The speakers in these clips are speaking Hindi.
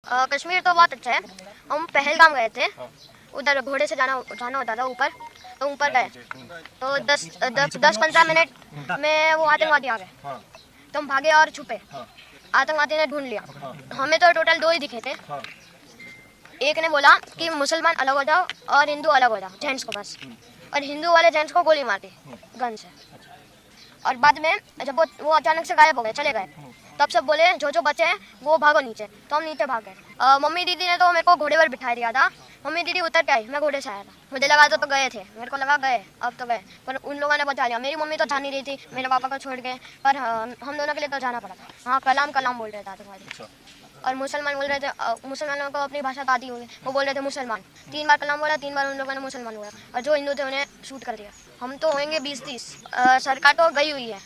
कश्मीर तो बहुत अच्छा है। हम पहलगाम गए थे, उधर घोड़े से जाना होता था ऊपर, तो ऊपर गए तो 10-15 मिनट में वो आतंकवादी आ गए, तो हम भागे और छुपे। आतंकवादी ने ढूंढ लिया। हमें तो टोटल 2 ही दिखे थे। एक ने बोला कि मुसलमान अलग हो जाओ और हिंदू अलग हो जाओ जेंट्स को बस, और हिंदू वाले जेंट्स को गोली मार दी गन से। और बाद में जब वो अचानक से गायब हो गए, चले गए, तब सब बोले जो बचे हैं वो भागो नीचे, तो हम नीचे भाग गए। मम्मी दीदी ने तो मेरे को घोड़े पर बिठा दिया था। मम्मी दीदी उतर के आई, मैं घोड़े से आया था। मुझे लगा तो गए थे, मेरे को लगा गए अब तो गए, पर उन लोगों ने बचा लिया। मेरी मम्मी तो जा नहीं रही थी मेरे पापा को छोड़ के, पर हम दोनों के लिए तो जाना पड़ा था। हाँ, कलाम बोल रहे थे आतंकवादी। और मुसलमान बोल रहे थे, मुसलमानों को अपनी भाषा आती होगी, वो बोल रहे थे मुसलमान। 3 बार कलाम बोला, 3 बार उन लोगों ने मुसलमान बोला, और जो हिंदू थे उन्हें शूट कर दिया। हम तो होंगे 20-30। सरकार तो गई हुई है,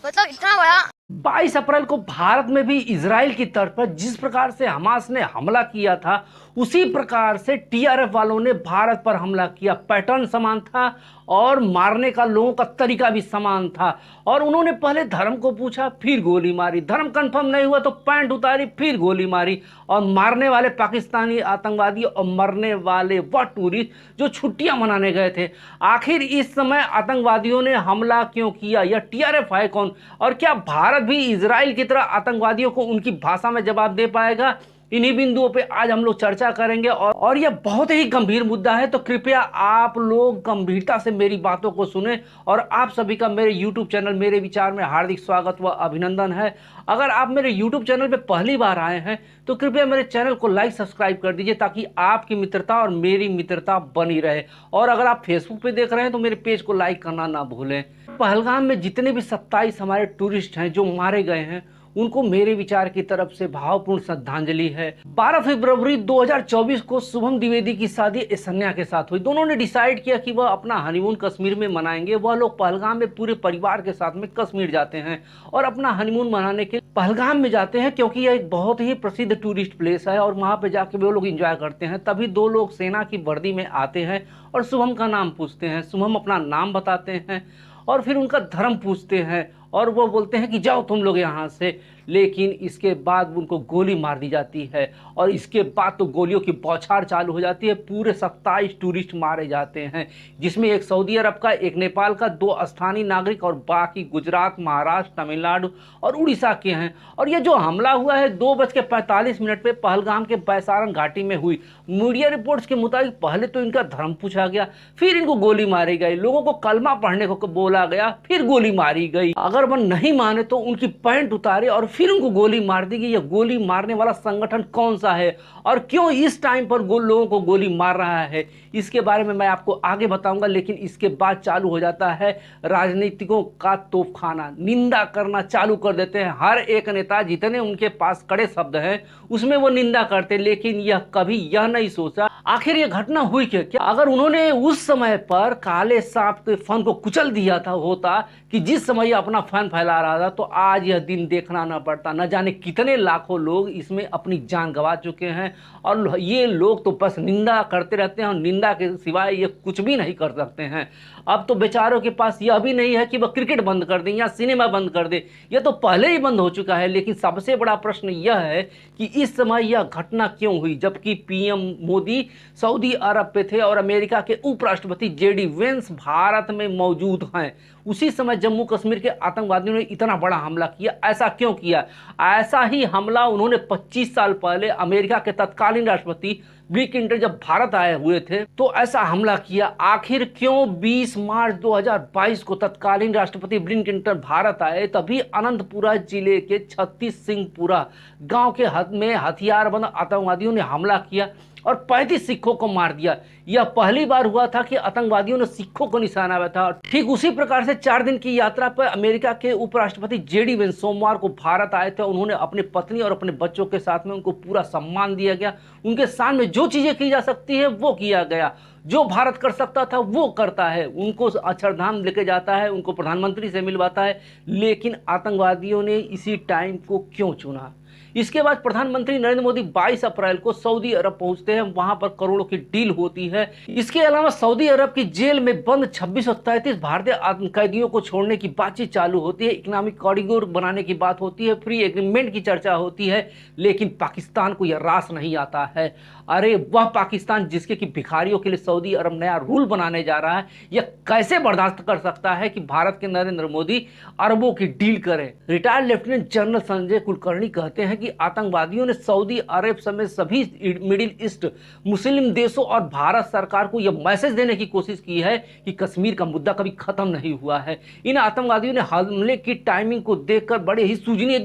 मतलब इतना बड़ा। 22 अप्रैल को भारत में भी इजराइल की तर्ज पर जिस प्रकार से हमास ने हमला किया था, उसी प्रकार से टीआरएफ वालों ने भारत पर हमला किया। पैटर्न समान था और मारने का लोगों का तरीका भी समान था। और उन्होंने पहले धर्म को पूछा, फिर गोली मारी। धर्म कंफर्म नहीं हुआ तो पैंट उतारी, फिर गोली मारी। और मारने वाले पाकिस्तानी आतंकवादी और मरने वाले वह टूरिस्ट जो छुट्टियां मनाने गए थे। आखिर इस समय आतंकवादियों ने हमला क्यों किया? यह टीआरएफ है कौन? और क्या भारत भी इजराइल की तरह आतंकवादियों को उनकी भाषा में जवाब दे पाएगा? इन्हीं बिंदुओं पे आज हम लोग चर्चा करेंगे और यह बहुत ही गंभीर मुद्दा है, तो कृपया आप लोग गंभीरता से मेरी बातों को सुने। और आप सभी का मेरे YouTube चैनल मेरे विचार में हार्दिक स्वागत व अभिनंदन है। अगर आप मेरे YouTube चैनल पे पहली बार आए हैं तो कृपया मेरे चैनल को लाइक सब्सक्राइब कर दीजिए, ताकि आपकी मित्रता और मेरी मित्रता बनी रहे। और अगर आप फेसबुक पे देख रहे हैं तो मेरे पेज को लाइक करना ना भूलें। पहलगाम में जितने भी 27 हमारे टूरिस्ट हैं जो मारे गए हैं, उनको मेरे विचार की तरफ से भावपूर्ण श्रद्धांजलि है। 12 फरवरी 2024 को शुभम द्विवेदी की शादी ऐश्वर्या के साथ हुई। दोनों ने डिसाइड किया कि वह अपना हनीमून कश्मीर में मनाएंगे। वह लोग पहलगाम में पूरे परिवार के साथ में कश्मीर जाते हैं और अपना हनीमून मनाने के पहलगाम में जाते हैं, क्योंकि यह एक बहुत ही प्रसिद्ध टूरिस्ट प्लेस है और वहाँ पे जाके वो लोग इंजॉय करते हैं। तभी 2 लोग सेना की वर्दी में आते हैं और शुभम का नाम पूछते हैं। शुभम अपना नाम बताते हैं और फिर उनका धर्म पूछते हैं और वो बोलते हैं कि जाओ तुम लोग यहाँ से। लेकिन इसके बाद उनको गोली मार दी जाती है और इसके बाद तो गोलियों की बौछार चालू हो जाती है। पूरे 27 टूरिस्ट मारे जाते हैं, जिसमें एक सऊदी अरब का, एक नेपाल का, 2 स्थानीय नागरिक और बाकी गुजरात, महाराष्ट्र, तमिलनाडु और उड़ीसा के हैं। और ये जो हमला हुआ है 2:45 पे पहलगाम के बैसारन घाटी में हुई। मीडिया रिपोर्ट्स के मुताबिक पहले तो इनका धर्म पूछा गया, फिर इनको गोली मारी गई। लोगों को कलमा पढ़ने को बोला गया, फिर गोली मारी गई। अगर वो नहीं माने तो उनकी पैंट उतारे और फिर उनको गोली मार दी गई। यह गोली मारने वाला संगठन कौन सा है और क्यों इस टाइम पर लोगों को गोली मार रहा है, इसके बारे में मैं आपको आगे बताऊंगा। लेकिन इसके बाद चालू हो जाता है राजनीतिकों का तोपखाना। निंदा करना चालू कर देते हैं। हर एक नेता जितने उनके पास कड़े शब्द हैं उसमें वो निंदा करते, लेकिन यह कभी यह नहीं सोचा आखिर यह घटना हुई क्या। अगर उन्होंने उस समय पर काले सांप के फन को कुचल दिया था होता कि जिस समय यह अपना फन फैला रहा था, तो आज यह दिन देखना न पड़ता। न जाने कितने लाखों लोग इसमें अपनी जान गंवा चुके हैं और ये लोग तो बस निंदा करते रहते हैं और निंदा के सिवाय ये कुछ भी नहीं कर सकते हैं। अब तो बेचारों के पास यह भी नहीं है कि वह क्रिकेट बंद कर दें या सिनेमा बंद कर दे, यह तो पहले ही बंद हो चुका है। लेकिन सबसे बड़ा प्रश्न यह है कि इस समय यह घटना क्यों हुई, जबकि पीएम मोदी सऊदी अरब पे थे और अमेरिका के उपराष्ट्रपति जेडी वेंस भारत में मौजूद हैं। उसी समय जम्मू कश्मीर के आतंकवादियों ने इतना बड़ा हमला किया। ऐसा क्यों किया? ऐसा ही हमला उन्होंने 25 साल पहले अमेरिका के तत्कालीन राष्ट्रपति बिल क्लिंटन जब भारत आए हुए थे तो ऐसा हमला किया। आखिर क्यों 20 मार्च 2022 को तत्कालीन राष्ट्रपति बिल क्लिंटन भारत आए, तभी अनंतपुरा जिले के 36 सिंहपुरा गांव के हद में हथियारबंद आतंकवादियों ने हमला किया और 35 सिखों को मार दिया। यह पहली बार हुआ था कि आतंकवादियों ने सिखों को निशाना बनाया था। ठीक उसी प्रकार से 4 दिन की यात्रा पर अमेरिका के उपराष्ट्रपति जेडी वेंस सोमवार को भारत आए थे। उन्होंने अपनी पत्नी और अपने बच्चों के साथ में उनको पूरा सम्मान दिया गया। उनके सामने जो चीजें की जा सकती है वो किया गया। जो भारत कर सकता था वो करता है। उनको अक्षरधाम लेके जाता है, उनको प्रधानमंत्री से मिलवाता है। लेकिन आतंकवादियों ने इसी टाइम को क्यों चुना? इसके बाद प्रधानमंत्री नरेंद्र मोदी 22 अप्रैल को सऊदी अरब पहुंचते हैं, वहां पर करोड़ों की डील होती है। इसके अलावा सऊदी अरब की जेल में बंद 2633 भारतीय कैदियों को छोड़ने की बातचीत चालू होती है, इकोनॉमिक कॉरिडोर बनाने की बात होती है, फ्री एग्रीमेंट की चर्चा होती है। लेकिन पाकिस्तान को यह रास नहीं आता है। अरे वह पाकिस्तान जिसके कि भिखारियों के लिए सऊदी अरब नया रूल बनाने जा रहा है, यह कैसे बर्दाश्त कर सकता है कि भारत के नरेंद्र मोदी अरबों की डील करें। Retired lieutenant general Sanjay Kulkarni कहते हैं कि आतंकवादियों ने सऊदी अरब समेत सभी मिडिल ईस्ट मुस्लिम देशों और भारत सरकार को यह मैसेज देने की कोशिश की है कि कश्मीर का मुद्दा कभी खत्म नहीं हुआ है। इन आतंकवादियों ने हमले की टाइमिंग को देखकर बड़े ही सूझनीय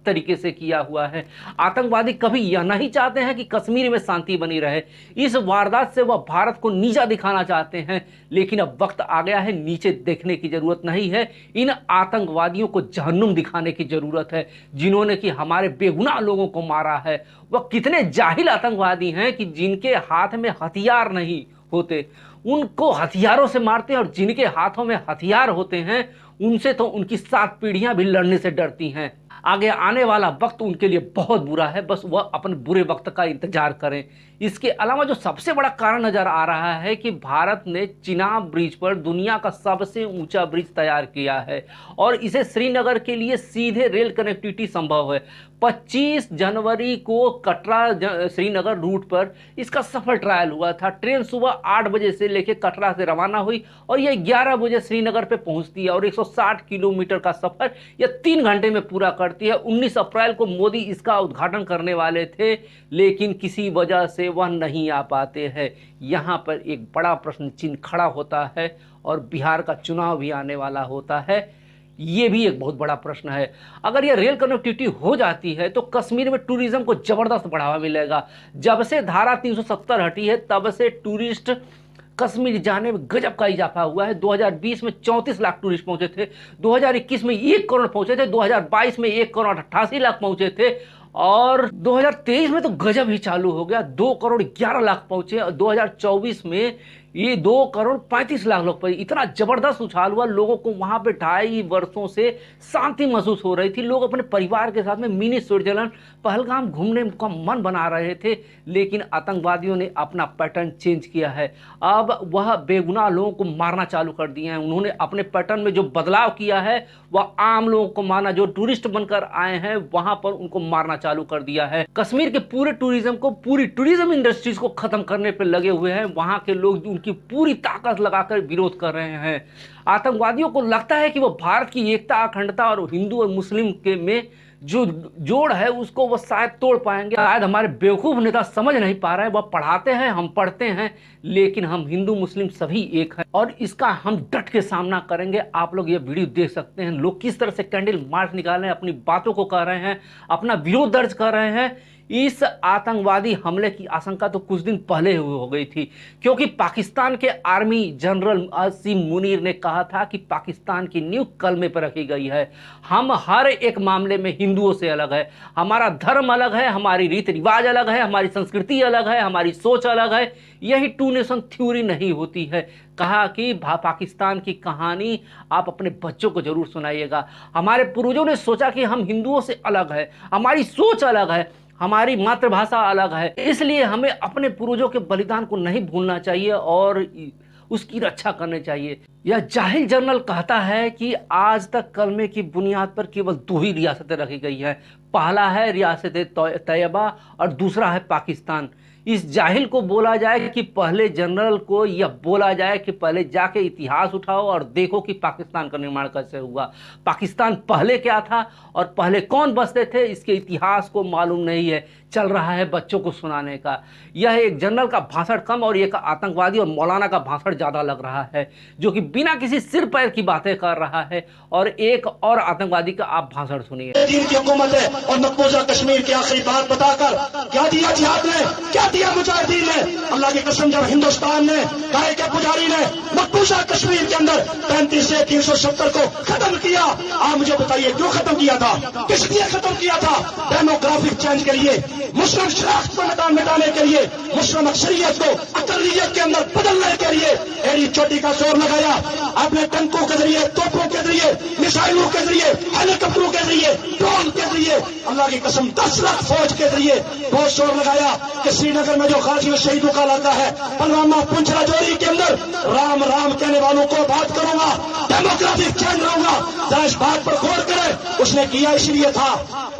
तरीके से किया हुआ है। आतंकवादी कभी यह नहीं चाहते हैं कि कश्मीर में शांति बनी रहे। इस वारदात से वह भारत को नीचा दिखाना चाहते हैं, लेकिन अब वक्त आ गया है, नीचे देखने की जरूरत नहीं है। इन आतंकवादियों को जहन्नुम दिखाने की जरूरत है, जिन्होंने कि हमारे बेगुनाह लोगों को मारा है। वह कितने जाहिल आतंकवादी हैं कि जिनके हाथ में हथियार नहीं होते उनको हथियारों से मारते हैं, और जिनके हाथों में हथियार होते हैं उनसे तो उनकी 7 पीढ़ियां भी लड़ने से डरती हैं। आगे आने वाला वक्त उनके लिए बहुत बुरा है, बस वह अपने बुरे वक्त का इंतजार करें। इसके अलावा जो सबसे बड़ा कारण नजर आ रहा है कि भारत ने चिनाब ब्रिज पर दुनिया का सबसे ऊंचा ब्रिज तैयार किया है, और इसे श्रीनगर के लिए सीधे रेल कनेक्टिविटी संभव है। 25 जनवरी को कटरा श्रीनगर रूट पर इसका सफल ट्रायल हुआ था। ट्रेन सुबह 8 बजे से लेकर कटरा से रवाना हुई और यह 11 बजे श्रीनगर पे पहुंचती है, और 160 किलोमीटर का सफर यह 3 घंटे में पूरा करती है। 19 अप्रैल को मोदी इसका उद्घाटन करने वाले थे, लेकिन किसी वजह से वह नहीं आ पाते हैं। यहाँ पर एक बड़ा प्रश्न चिन्ह खड़ा होता है, और बिहार का चुनाव भी आने वाला होता है। ये भी एक बहुत बड़ा प्रश्न है। अगर यह रेल कनेक्टिविटी हो जाती है तो कश्मीर में टूरिज्म को जबरदस्त बढ़ावा मिलेगा। जब से धारा 370 हटी है तब से टूरिस्ट कश्मीर जाने में गजब का इजाफा हुआ है। 2020 में 34 लाख टूरिस्ट पहुंचे थे, 2021 में 1 करोड़ पहुंचे थे, 2022 में 1 करोड़ 88 लाख पहुंचे थे, और 2023 में तो गजब ही चालू हो गया, 2 करोड़ 11 लाख पहुंचे, और 2024 में ये 2 करोड़ 35 लाख लोग पहुंचे। इतना जबरदस्त उछाल हुआ, लोगों को वहां पे 2.5 वर्षों से शांति महसूस हो रही थी। लोग अपने परिवार के साथ में मिनी स्विट्जरलैंड पहलगाम घूमने का मन बना रहे थे, लेकिन आतंकवादियों ने अपना पैटर्न चेंज किया है। अब वह बेगुनाह लोगों को मारना चालू कर दिए हैं। उन्होंने अपने पैटर्न में जो बदलाव किया है वह आम लोगों को मारना, जो टूरिस्ट बनकर आए हैं वहां पर उनको मारना चालू कर दिया है। कश्मीर के पूरे टूरिज्म को, पूरी टूरिज्म इंडस्ट्रीज को खत्म करने पर लगे हुए हैं। वहां के लोग उनकी पूरी ताकत लगाकर विरोध कर रहे हैं। आतंकवादियों को लगता है कि वो भारत की एकता, अखंडता और हिंदू और मुस्लिम के में जो जोड़ है उसको वो शायद तोड़ पाएंगे। शायद हमारे बेवकूफ नेता समझ नहीं पा रहे हैं। वह पढ़ाते हैं, हम पढ़ते हैं, लेकिन हम हिंदू मुस्लिम सभी एक हैं, और इसका हम डट के सामना करेंगे। आप लोग ये वीडियो देख सकते हैं, लोग किस तरह से कैंडल मार्च निकाल रहे हैं, अपनी बातों को कर रहे हैं, अपना विरोध दर्ज कर रहे हैं। इस आतंकवादी हमले की आशंका तो कुछ दिन पहले हो गई थी, क्योंकि पाकिस्तान के आर्मी जनरल आसिम मुनीर ने कहा था कि पाकिस्तान की नींव कलमे पर रखी गई है। हम हर एक मामले में हिंदुओं से अलग है, हमारा धर्म अलग है, हमारी रीति रिवाज अलग है, हमारी संस्कृति अलग है, हमारी सोच अलग है। यही 2 नेशन थ्योरी नहीं होती है। कहा कि पाकिस्तान की कहानी आप अपने बच्चों को जरूर सुनाइएगा। हमारे पूर्वजों ने सोचा कि हम हिंदुओं से अलग है, हमारी सोच अलग है, हमारी मातृभाषा अलग है, इसलिए हमें अपने पूर्वजों के बलिदान को नहीं भूलना चाहिए और उसकी रक्षा करनी चाहिए। यह जाहिल जनरल कहता है कि आज तक कलमे की बुनियाद पर केवल 2 ही रियासतें रखी गई हैं। पहला है रियासत तैयबा और दूसरा है पाकिस्तान। इस जाहिल को बोला जाए कि पहले जनरल को यह बोला जाए कि पहले जाके इतिहास उठाओ और देखो कि पाकिस्तान का निर्माण कैसे हुआ। पाकिस्तान पहले क्या था और पहले कौन बसते थे, इसके इतिहास को मालूम नहीं है। चल रहा है बच्चों को सुनाने का। यह एक जनरल का भाषण कम और एक आतंकवादी और मौलाना का भाषण ज़्यादा लग रहा है, जो कि बिना किसी सिर पैर की बातें कर रहा है। और एक और आतंकवादी का आप भाषण सुनिए। चीन की हुकूमत है और मकबूजा कश्मीर की आखिरी बात बताकर क्या दिया जिहाद ने, क्या दिया मुजाहिदीन ने। अल्लाह की कसम, जब हिंदुस्तान ने, गाय के पुजारी ने मकबूजा कश्मीर के अंदर 35 से 370 को खत्म किया, आप मुझे बताइए क्यों खत्म किया था, किस लिए खत्म किया था? डेमोग्राफिक चेंज के लिए, मुस्लिम शनाख्त को मिटाने के लिए, मुस्लिम अक्सरियत को अकलियत के अंदर बदलने के लिए एड़ी चोटी का जोर लगाया। आपने टंकों के जरिए, तोपों के जरिए, मिसाइलों के जरिए, हेलीकॉप्टरों के जरिए, ड्रोन के जरिए अल्लाह की कसम 10 लाख फौज के जरिए बहुत शोर लगाया कि श्रीनगर में जो गाजी और शहीदों का इलाका है, पुलवामा, पुंछ, राजौरी के अंदर राम राम कहने वालों को बात करूंगा, डेमोक्रेटिक चैन रहूंगा। जरा इस बात पर गौर करें, उसने किया इसलिए था।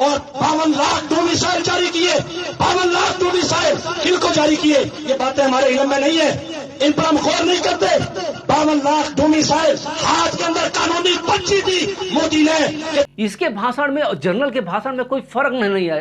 और 52 लाख टू मिसाइल जारी किए, 52 लाख टू मिसाइल किनको जारी किए, ये बातें हमारे इल्म में नहीं है, इन पर हम गौर नहीं करते। 52 लाख टू मिसाइल हाथ के अंदर कानूनी पर्ची थी मोदी ने। इसके भाषण में और जनरल के भाषण में कोई फर्क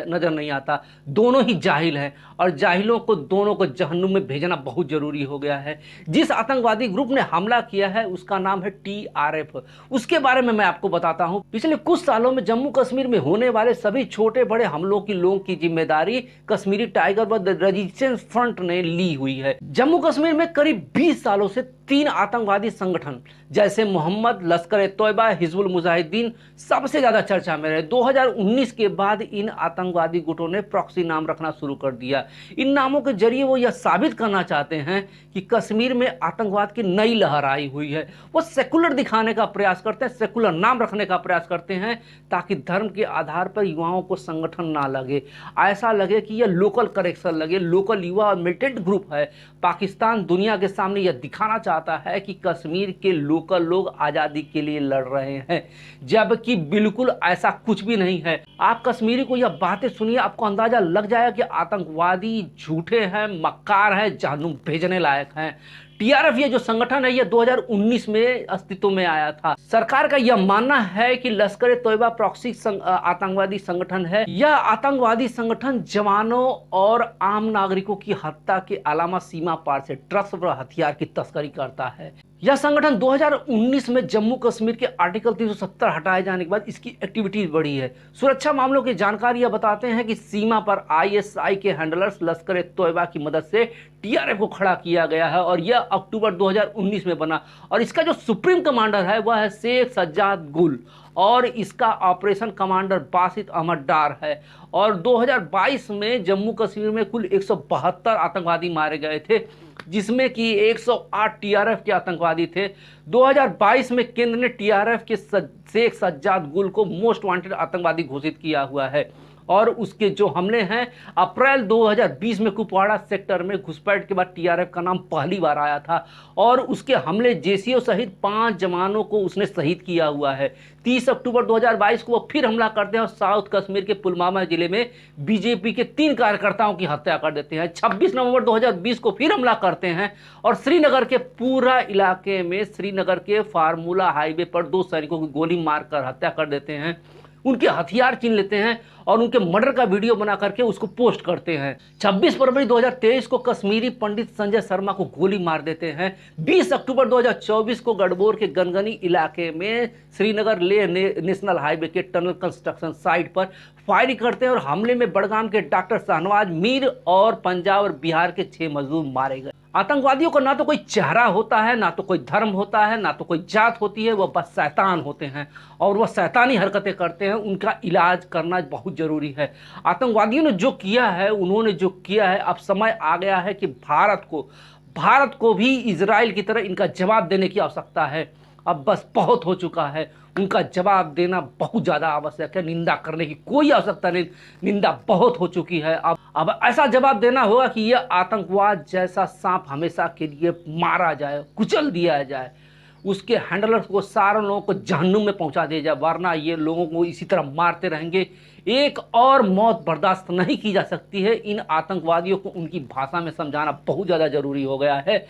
नजर नहीं आता। दोनों ही जाहिल हैं और जाहिलों को दोनों को जहन्नुम में भेजना बहुत जरूरी हो गया है। जिस आतंकवादी ग्रुप ने हमला किया है उसका नाम है TRF। उसके बारे में मैं आपको बताता हूं। पिछले कुछ सालों में जम्मू कश्मीर में होने वाले सभी छोटे बड़े हमलों की लोगों की जिम्मेदारी कश्मीरी टाइगर व रेजिस्टेंस फ्रंट ने ली हुई है। जम्मू कश्मीर में करीब 20 सालों से 3 आतंकवादी संगठन जैसे मोहम्मद, लश्कर ए तोयबा, हिजबुल मुजाहिदीन सबसे ज्यादा चर्चा में रहे। 2019 के बाद इन आतंकवादी गुटों ने प्रॉक्सी नाम रखना शुरू कर दिया। इन नामों के जरिए वो यह साबित करना चाहते हैं कि कश्मीर में आतंकवाद की नई लहर आई हुई है। वो सेकुलर दिखाने का प्रयास करते हैं, सेकुलर नाम रखने का प्रयास करते हैं ताकि धर्म के आधार पर युवाओं को संगठन ना लगे, ऐसा लगे कि यह लोकल करेक्शन लगे, लोकल युवा और मिलिटेंट ग्रुप है। पाकिस्तान दुनिया के सामने यह दिखाना चाहता है कि कश्मीर के लोकल लोग आज़ादी के लिए लड़ रहे हैं, जबकि बिल्कुल ऐसा कुछ भी नहीं है। आप कश्मीरी को यह बातें सुनिए, आपको अंदाजा लग जाएगा कि आतंकवादी झूठे हैं, मक्कार हैं, जहन्नुम भेजने लायक हैं। TRF ये जो संगठन है ये 2019 में अस्तित्व में आया था। सरकार का यह मानना है कि लश्कर ए तोयबा प्रॉक्सी आतंकवादी संगठन है। यह आतंकवादी संगठन जवानों और आम नागरिकों की हत्या के अलावा सीमा पार से ड्रग्स व हथियार की तस्करी करता है। यह संगठन 2019 में जम्मू कश्मीर के आर्टिकल 370 हटाए जाने के बाद इसकी एक्टिविटीज बढ़ी है। सुरक्षा मामलों की जानकारी यह बताते हैं कि सीमा पर ISI के हैंडलर्स लश्कर ए तोयबा की मदद से TRF को खड़ा किया गया है और यह अक्टूबर 2019 में बना। और इसका जो सुप्रीम कमांडर है वह है शेख सज्जाद गुल और इसका ऑपरेशन कमांडर बासित अहमद डार है। और 2022 में जम्मू कश्मीर में कुल 172 आतंकवादी मारे गए थे, जिसमें कि 108 TRF के आतंकवादी थे। 2022 में केंद्र ने TRF के शेख सज्जाद गुल को मोस्ट वांटेड आतंकवादी घोषित किया हुआ है। और उसके जो हमले हैं, अप्रैल 2020 में कुपवाड़ा सेक्टर में घुसपैठ के बाद TRF का नाम पहली बार आया था और उसके हमले JCO सहित 5 जवानों को उसने शहीद किया हुआ है। 30 अक्टूबर 2022 को वो फिर हमला करते हैं और साउथ कश्मीर के पुलवामा जिले में BJP के 3 कार्यकर्ताओं की हत्या कर देते हैं। 26 नवंबर 2020 को फिर हमला करते हैं और श्रीनगर के पूरा इलाके में, श्रीनगर के फार्मूला हाईवे पर 2 सैनिकों की गोली मारकर हत्या कर देते हैं, उनके हथियार छीन लेते हैं और उनके मर्डर का वीडियो बना करके उसको पोस्ट करते हैं। 26 फरवरी 2023 को कश्मीरी पंडित संजय शर्मा को गोली मार देते हैं। 20 अक्टूबर 2024 को गढ़बोर के गनगनी इलाके में श्रीनगर लेह नेशनल हाईवे के टनल कंस्ट्रक्शन साइट पर फायरिंग करते हैं और हमले में बड़गाम के डॉक्टर शाहनवाज मीर और पंजाब और बिहार के 6 मजदूर मारे गए। आतंकवादियों का ना तो कोई चेहरा होता है, ना तो कोई धर्म होता है, ना तो कोई जात होती है, वह बस शैतान होते हैं और वह शैतानी हरकतें करते हैं। उनका इलाज करना बहुत जरूरी है। आतंकवादियों ने जो किया है, उन्होंने जो किया है, अब समय आ गया है कि भारत को भी इजराइल की तरह इनका जवाब देने की आवश्यकता है। अब बस बहुत हो चुका है, उनका जवाब देना बहुत ज़्यादा आवश्यक है। निंदा करने की कोई आवश्यकता नहीं, निंदा बहुत हो चुकी है। अब ऐसा जवाब देना होगा कि यह आतंकवाद जैसा सांप हमेशा के लिए मारा जाए, कुचल दिया जाए, उसके हैंडलर्स को, सारे लोगों को जहन्नुम में पहुंचा दिया जाए, वरना ये लोगों को इसी तरह मारते रहेंगे। एक और मौत बर्दाश्त नहीं की जा सकती है। इन आतंकवादियों को उनकी भाषा में समझाना बहुत ज़्यादा जरूरी हो गया है।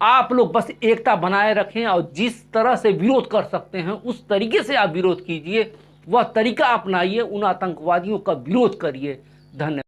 आप लोग बस एकता बनाए रखें और जिस तरह से विरोध कर सकते हैं उस तरीके से आप विरोध कीजिए, वह तरीका अपनाइए, उन आतंकवादियों का विरोध करिए। धन्यवाद।